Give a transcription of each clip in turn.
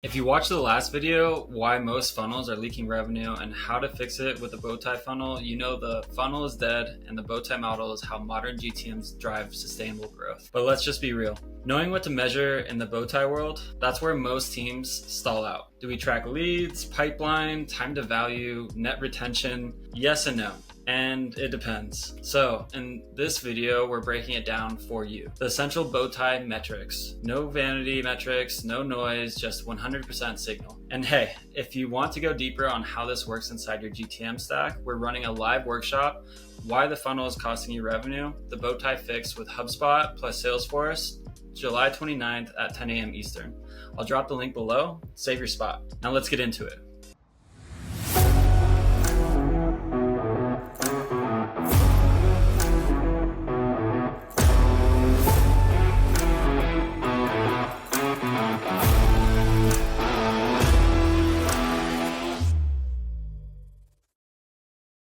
If you watched the last video, why most funnels are leaking revenue and how to fix it with the Bowtie funnel, you know the funnel is dead and the Bowtie model is how modern GTMs drive sustainable growth. But let's just be real. Knowing what to measure in the Bowtie world, that's where most teams stall out. Do we track leads, pipeline, time to value, net retention? Yes and no. And it depends. So in this video, we're breaking it down for you. The essential Bowtie metrics. No vanity metrics, no noise, just 100% signal. And hey, if you want to go deeper on how this works inside your GTM stack, we're running a live workshop, Why the Funnel is Costing You Revenue, the Bowtie Fix with HubSpot plus Salesforce, July 29th at 10 a.m. Eastern. I'll drop the link below, save your spot. Now let's get into it.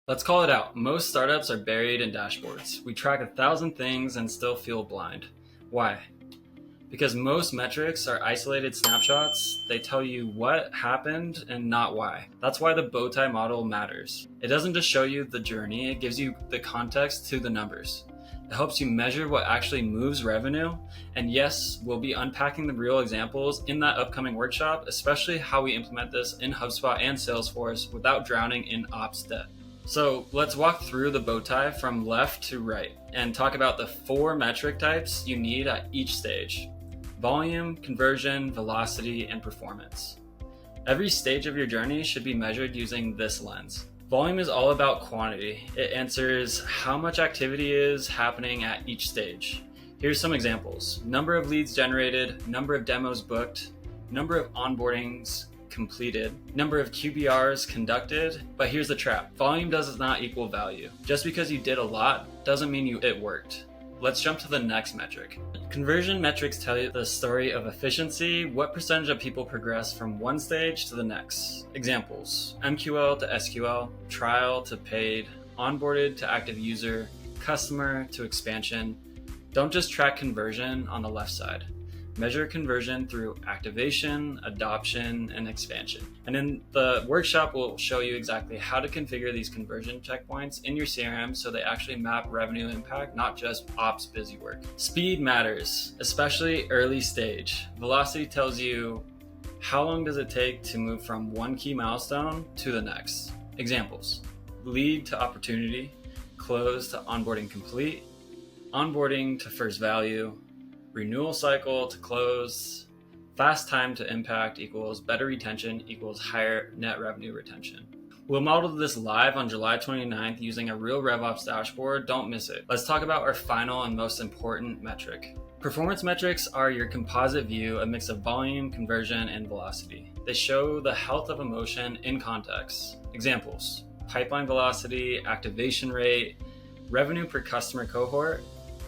Let's call it out. Most startups are buried in dashboards. We track 1,000 things and still feel blind. Why? Because most metrics are isolated snapshots. They tell you what happened and not why. That's why the Bowtie model matters. It doesn't just show you the journey, it gives you the context to the numbers. It helps you measure what actually moves revenue. And yes, we'll be unpacking the real examples in that upcoming workshop, especially how we implement this in HubSpot and Salesforce without drowning in ops debt. So let's walk through the Bowtie from left to right and talk about the 4 metric types you need at each stage: volume, conversion, velocity, and performance. Every stage of your journey should be measured using this lens. Volume is all about quantity. It answers how much activity is happening at each stage. Here's some examples: number of leads generated, number of demos booked, number of onboardings completed, number of QBRs conducted. But here's the trap: volume does not equal value. Just because you did a lot doesn't mean it worked. Let's jump to the next metric. Conversion metrics tell you the story of efficiency, what percentage of people progress from one stage to the next. Examples: MQL to SQL, trial to paid, onboarded to active user, customer to expansion. Don't just track conversion on the left side. Measure conversion through activation, adoption, and expansion. And in the workshop, we'll show you exactly how to configure these conversion checkpoints in your CRM so they actually map revenue impact, not just ops busy work. Speed matters, especially early stage. Velocity tells you how long does it take to move from one key milestone to the next. Examples: lead to opportunity, close to onboarding complete, onboarding to first value, renewal cycle to close. Fast time to impact equals better retention equals higher net revenue retention. We'll model this live on July 29th using a real RevOps dashboard. Don't miss it. Let's talk about our final and most important metric. Performance metrics are your composite view, a mix of volume, conversion, and velocity. They show the health of a motion in context. Examples: pipeline velocity, activation rate, revenue per customer cohort,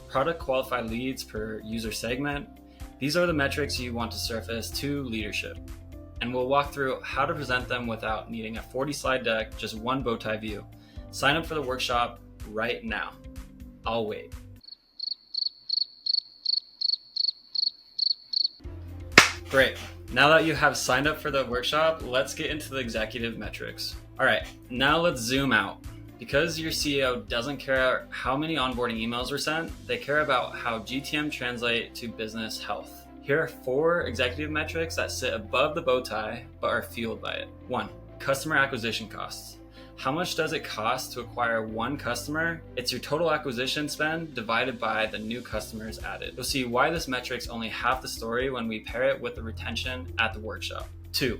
product qualified leads per user segment. These are the metrics you want to surface to leadership. And we'll walk through how to present them without needing a 40-slide deck, just one Bowtie view. Sign up for the workshop right now. I'll wait. Great. Now that you have signed up for the workshop, let's get into the executive metrics. All right, now let's zoom out. Because your CEO doesn't care how many onboarding emails were sent, they care about how GTM translate to business health. Here are 4 executive metrics that sit above the Bowtie but are fueled by it. 1. Customer acquisition costs. How much does it cost to acquire one customer? It's your total acquisition spend divided by the new customers added. You'll see why this metric's only half the story when we pair it with the retention at the workshop. 2.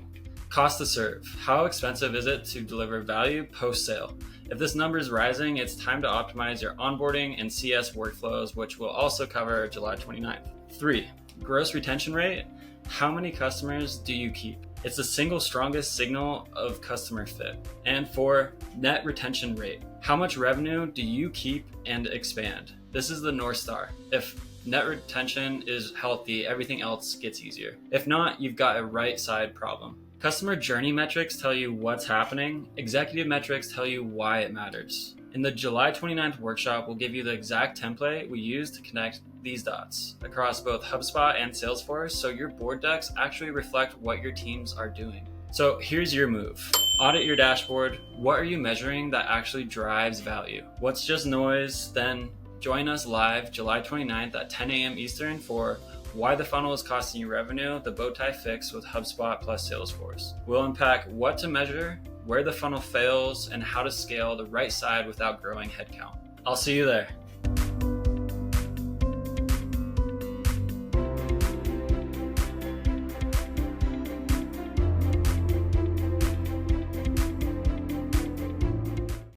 Cost to serve. How expensive is it to deliver value post-sale? If this number is rising, it's time to optimize your onboarding and CS workflows, which we'll also cover July 29th. 3. Gross retention rate. How many customers do you keep? It's the single strongest signal of customer fit. And 4. Net retention rate. How much revenue do you keep and expand? This is the North Star. If net retention is healthy, everything else gets easier. If not, you've got a right side problem. Customer journey metrics tell you what's happening. Executive metrics tell you why it matters. In the July 29th workshop, we'll give you the exact template we use to connect these dots across both HubSpot and Salesforce so your board decks actually reflect what your teams are doing. So here's your move. Audit your dashboard. What are you measuring that actually drives value? What's just noise? Then join us live July 29th at 10 a.m. Eastern for Why the Funnel is Costing You Revenue, the Bowtie Fix with HubSpot plus Salesforce. We'll unpack what to measure, where the funnel fails, and how to scale the right side without growing headcount. I'll see you there.